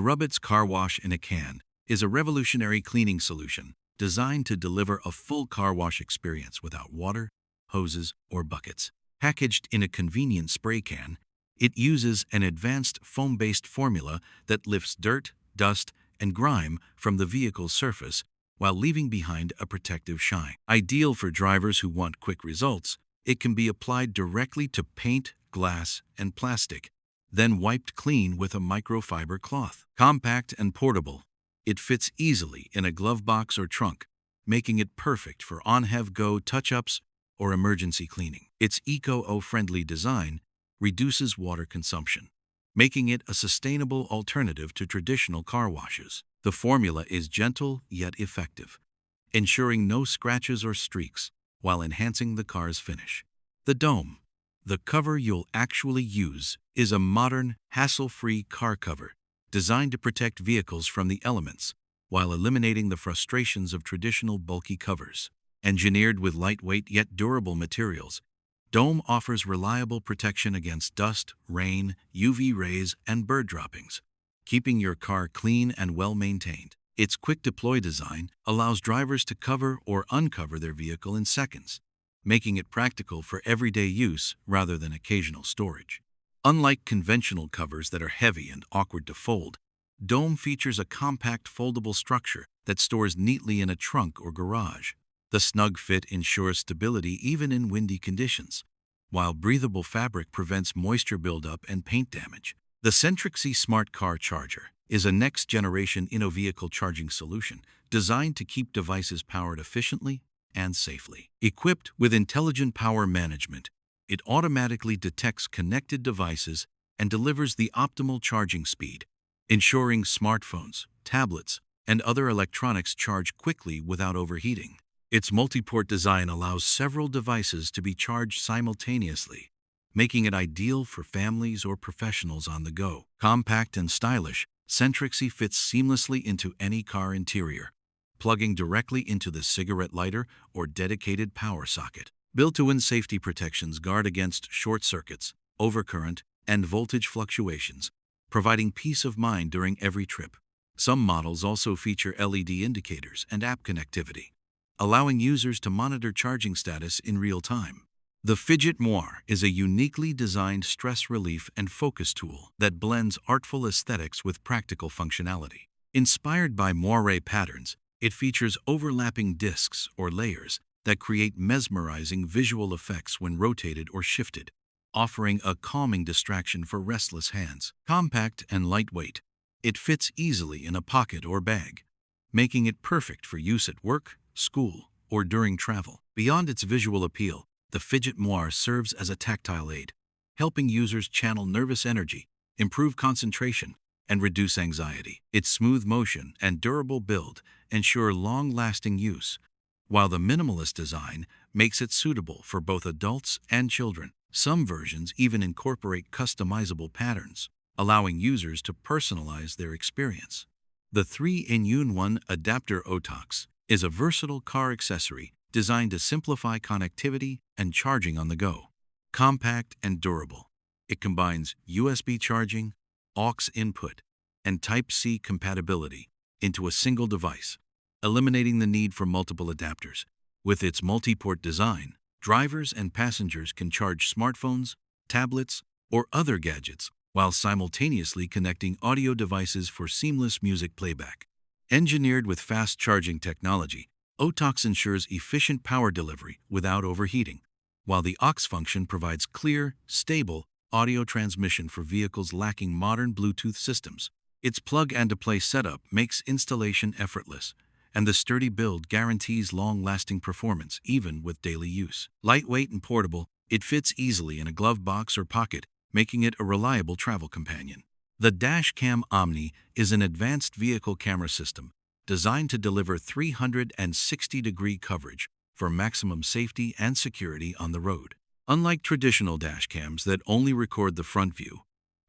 Rubbit's Car Wash in a Can is a revolutionary cleaning solution designed to deliver a full car wash experience without water, hoses, or buckets. Packaged in a convenient spray can, it uses an advanced foam-based formula that lifts dirt, dust, and grime from the vehicle's surface while leaving behind a protective shine. Ideal for drivers who want quick results, it can be applied directly to paint, glass, and plastic, then wiped clean with a microfiber cloth. Compact and portable, it fits easily in a glove box or trunk, making it perfect for on-have-go touch-ups or emergency cleaning. Its eco-friendly design reduces water consumption, making it a sustainable alternative to traditional car washes. The formula is gentle yet effective, ensuring no scratches or streaks while enhancing the car's finish. The Dome, the cover you'll actually use, is a modern, hassle-free car cover designed to protect vehicles from the elements while eliminating the frustrations of traditional bulky covers. Engineered with lightweight yet durable materials, Dome offers reliable protection against dust, rain, UV rays, and bird droppings, keeping your car clean and well-maintained. Its quick-deploy design allows drivers to cover or uncover their vehicle in seconds, making it practical for everyday use rather than occasional storage. Unlike conventional covers that are heavy and awkward to fold, Dome features a compact foldable structure that stores neatly in a trunk or garage. The snug fit ensures stability even in windy conditions, while breathable fabric prevents moisture buildup and paint damage. The Sentrixy Smart Car Charger is a next-generation in-vehicle charging solution designed to keep devices powered efficiently and safely. Equipped with intelligent power management, it automatically detects connected devices and delivers the optimal charging speed, ensuring smartphones, tablets, and other electronics charge quickly without overheating. Its multi-port design allows several devices to be charged simultaneously, making it ideal for families or professionals on the go. Compact and stylish, Sentrixy fits seamlessly into any car interior, plugging directly into the cigarette lighter or dedicated power socket. Built-in safety protections guard against short circuits, overcurrent, and voltage fluctuations, providing peace of mind during every trip. Some models also feature LED indicators and app connectivity, allowing users to monitor charging status in real time. The Fidget Moire is a uniquely designed stress relief and focus tool that blends artful aesthetics with practical functionality. Inspired by Moire patterns, it features overlapping discs or layers that create mesmerizing visual effects when rotated or shifted, offering a calming distraction for restless hands. Compact and lightweight, it fits easily in a pocket or bag, making it perfect for use at work, school, or during travel. Beyond its visual appeal, the Fidget Moire serves as a tactile aid, helping users channel nervous energy, improve concentration, and reduce anxiety. Its smooth motion and durable build ensure long-lasting use, while the minimalist design makes it suitable for both adults and children. Some versions even incorporate customizable patterns, allowing users to personalize their experience. The 3-in-1 adapter Otox is a versatile car accessory designed to simplify connectivity and charging on the go. Compact and durable, it combines USB charging, aux input, and Type-C compatibility into a single device, eliminating the need for multiple adapters. With its multi-port design, drivers and passengers can charge smartphones, tablets, or other gadgets while simultaneously connecting audio devices for seamless music playback. Engineered with fast charging technology, Otox ensures efficient power delivery without overheating, while the aux function provides clear, stable audio transmission for vehicles lacking modern Bluetooth systems. Its plug-and-play setup makes installation effortless, and the sturdy build guarantees long-lasting performance even with daily use. Lightweight and portable, it fits easily in a glove box or pocket, making it a reliable travel companion. The Dashcam Omni is an advanced vehicle camera system designed to deliver 360-degree coverage for maximum safety and security on the road. Unlike traditional dashcams that only record the front view,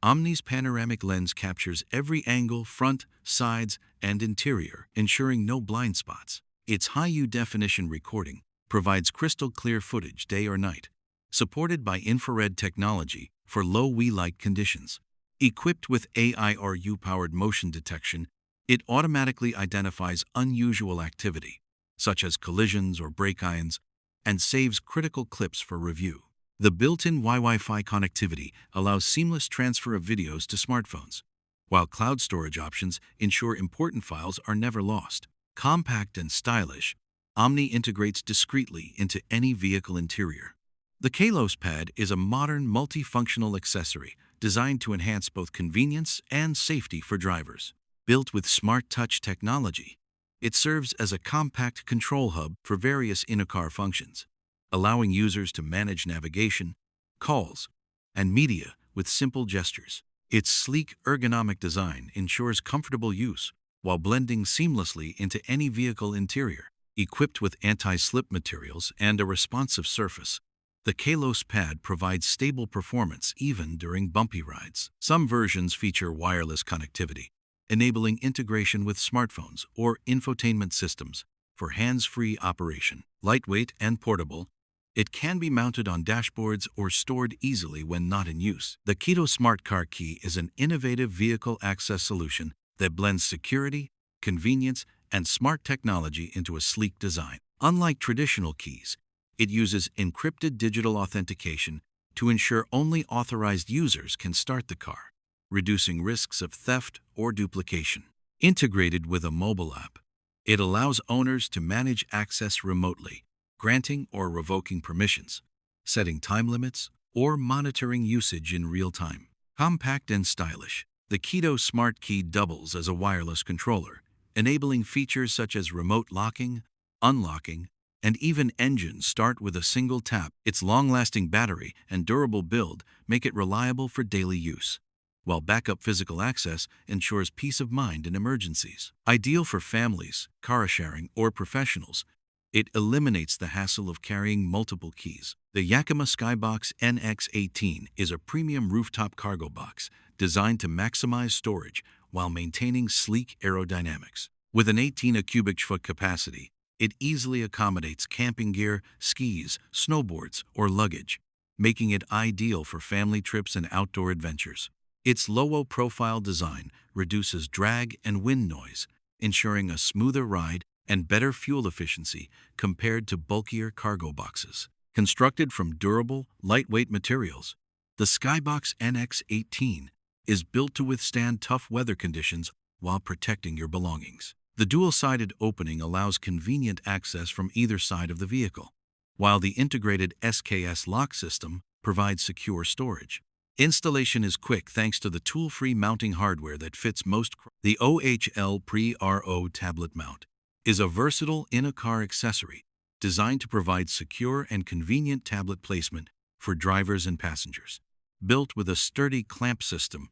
Omni's panoramic lens captures every angle, front, sides, and interior, ensuring no blind spots. Its high-definition recording provides crystal-clear footage day or night, supported by infrared technology for low-light conditions. Equipped with AIRU-powered motion detection, it automatically identifies unusual activity, such as collisions or brake irons, and saves critical clips for review. The built-in Wi-Fi connectivity allows seamless transfer of videos to smartphones, while cloud storage options ensure important files are never lost. Compact and stylish, Omni integrates discreetly into any vehicle interior. The Kalos Pad is a modern multifunctional accessory designed to enhance both convenience and safety for drivers. Built with smart touch technology, it serves as a compact control hub for various in-car functions, allowing users to manage navigation, calls, and media with simple gestures. Its sleek, ergonomic design ensures comfortable use while blending seamlessly into any vehicle interior. Equipped with anti-slip materials and a responsive surface, the Kalos Pad provides stable performance even during bumpy rides. Some versions feature wireless connectivity, enabling integration with smartphones or infotainment systems for hands-free operation. Lightweight and portable, it can be mounted on dashboards or stored easily when not in use. The Keto Smart Car Key is an innovative vehicle access solution that blends security, convenience, and smart technology into a sleek design. Unlike traditional keys, it uses encrypted digital authentication to ensure only authorized users can start the car, reducing risks of theft or duplication. Integrated with a mobile app, it allows owners to manage access remotely, granting or revoking permissions, setting time limits, or monitoring usage in real time. Compact and stylish, the Keto Smart Key doubles as a wireless controller, enabling features such as remote locking, unlocking, and even engine start with a single tap. Its long-lasting battery and durable build make it reliable for daily use, while backup physical access ensures peace of mind in emergencies. Ideal for families, car sharing, or professionals, it eliminates the hassle of carrying multiple keys. The Yakima Skybox NX18 is a premium rooftop cargo box designed to maximize storage while maintaining sleek aerodynamics. With an 18 cubic foot capacity, it easily accommodates camping gear, skis, snowboards, or luggage, making it ideal for family trips and outdoor adventures. Its low-profile design reduces drag and wind noise, ensuring a smoother ride and better fuel efficiency compared to bulkier cargo boxes. Constructed from durable, lightweight materials, the Skybox NX18 is built to withstand tough weather conditions while protecting your belongings. The dual-sided opening allows convenient access from either side of the vehicle, while the integrated SKS lock system provides secure storage. Installation is quick thanks to the tool-free mounting hardware that fits most. The OHL Pre-RO tablet mount is a versatile in-a-car accessory designed to provide secure and convenient tablet placement for drivers and passengers. Built with a sturdy clamp system,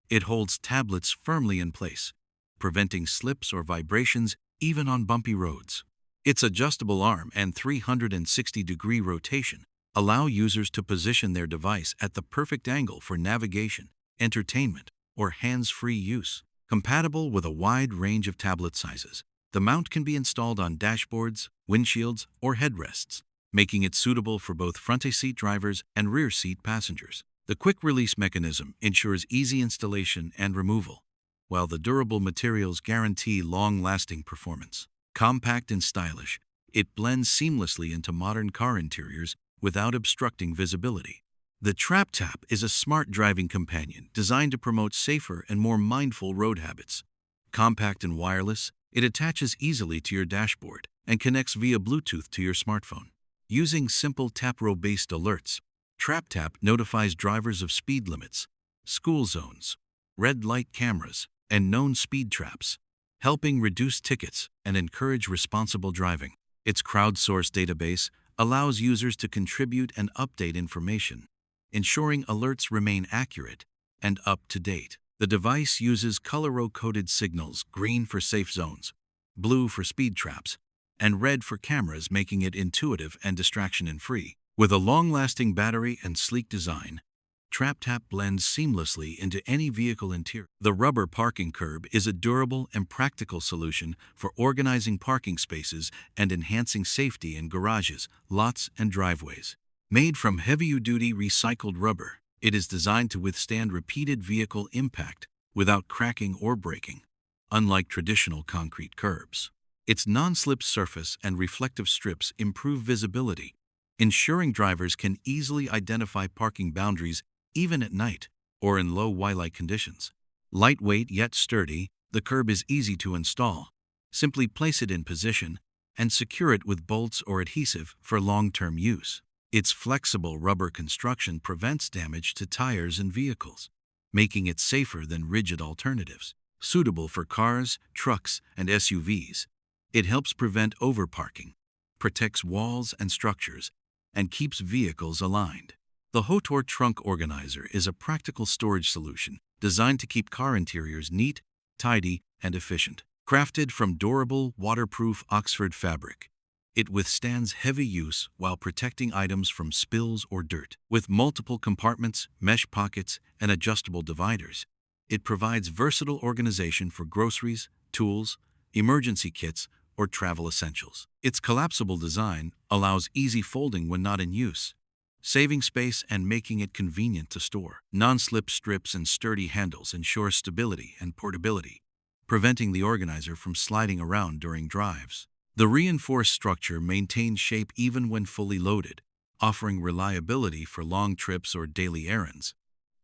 it holds tablets firmly in place, preventing slips or vibrations even on bumpy roads. Its adjustable arm and 360-degree rotation allow users to position their device at the perfect angle for navigation, entertainment, or hands-free use. Compatible with a wide range of tablet sizes, the mount can be installed on dashboards, windshields, or headrests, making it suitable for both front-seat drivers and rear-seat passengers. The quick-release mechanism ensures easy installation and removal, while the durable materials guarantee long-lasting performance. Compact and stylish, it blends seamlessly into modern car interiors without obstructing visibility. The TrapTap is a smart driving companion designed to promote safer and more mindful road habits. Compact and wireless, it attaches easily to your dashboard and connects via Bluetooth to your smartphone. Using simple tap row-based alerts, TrapTap notifies drivers of speed limits, school zones, red light cameras, and known speed traps, helping reduce tickets and encourage responsible driving. Its crowdsourced database allows users to contribute and update information, ensuring alerts remain accurate and up to date. The device uses color-coded signals: green for safe zones, blue for speed traps, and red for cameras, making it intuitive and distraction-free. With a long-lasting battery and sleek design, TrapTap blends seamlessly into any vehicle interior. The rubber parking curb is a durable and practical solution for organizing parking spaces and enhancing safety in garages, lots, and driveways. Made from heavy-duty recycled rubber, It is designed to withstand repeated vehicle impact without cracking or breaking, unlike traditional concrete curbs. Its non-slip surface and reflective strips improve visibility, ensuring drivers can easily identify parking boundaries even at night or in low light conditions. Lightweight yet sturdy, the curb is easy to install. Simply place it in position and secure it with bolts or adhesive for long-term use. Its flexible rubber construction prevents damage to tires and vehicles, making it safer than rigid alternatives. Suitable for cars, trucks, and SUVs, it helps prevent overparking, protects walls and structures, and keeps vehicles aligned. The Hotor Trunk Organizer is a practical storage solution designed to keep car interiors neat, tidy, and efficient. Crafted from durable, waterproof Oxford fabric, it withstands heavy use while protecting items from spills or dirt. With multiple compartments, mesh pockets, and adjustable dividers, it provides versatile organization for groceries, tools, emergency kits, or travel essentials. Its collapsible design allows easy folding when not in use, saving space and making it convenient to store. Non-slip strips and sturdy handles ensure stability and portability, preventing the organizer from sliding around during drives. The reinforced structure maintains shape even when fully loaded, offering reliability for long trips or daily errands.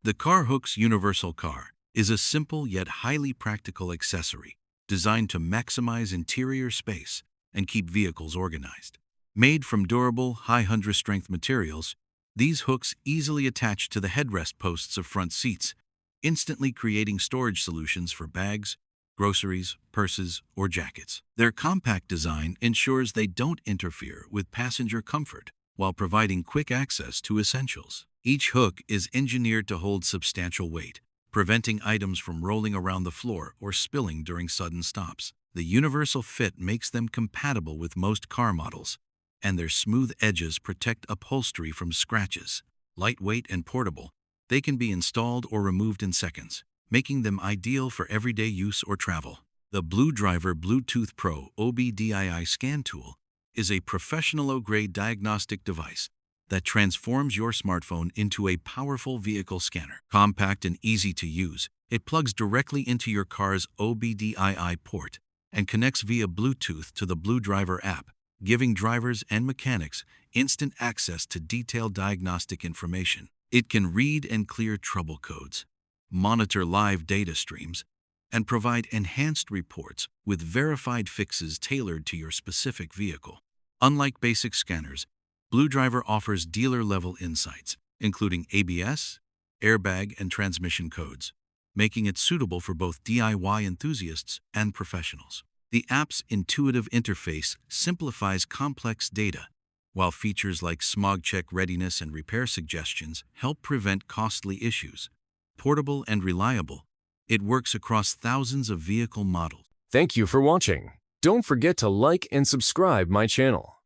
The CarHook's Universal Car is a simple yet highly practical accessory designed to maximize interior space and keep vehicles organized. Made from durable, high 100-strength materials, these hooks easily attach to the headrest posts of front seats, instantly creating storage solutions for bags, groceries, purses, or jackets. Their compact design ensures they don't interfere with passenger comfort while providing quick access to essentials. Each hook is engineered to hold substantial weight, preventing items from rolling around the floor or spilling during sudden stops. The universal fit makes them compatible with most car models, and their smooth edges protect upholstery from scratches. Lightweight and portable, they can be installed or removed in seconds, making them ideal for everyday use or travel. The Blue Driver Bluetooth Pro OBDII scan tool is a professional-grade diagnostic device that transforms your smartphone into a powerful vehicle scanner. Compact and easy to use, it plugs directly into your car's OBDII port and connects via Bluetooth to the Blue Driver app, giving drivers and mechanics instant access to detailed diagnostic information. It can read and clear trouble codes, monitor live data streams, and provide enhanced reports with verified fixes tailored to your specific vehicle. Unlike basic scanners, Blue Driver offers dealer-level insights, including ABS, airbag, and transmission codes, making it suitable for both DIY enthusiasts and professionals. The app's intuitive interface simplifies complex data, while features like smog check readiness and repair suggestions help prevent costly issues. Portable and reliable, it works across thousands of vehicle models. Thank you for watching. Don't forget to like and subscribe my channel.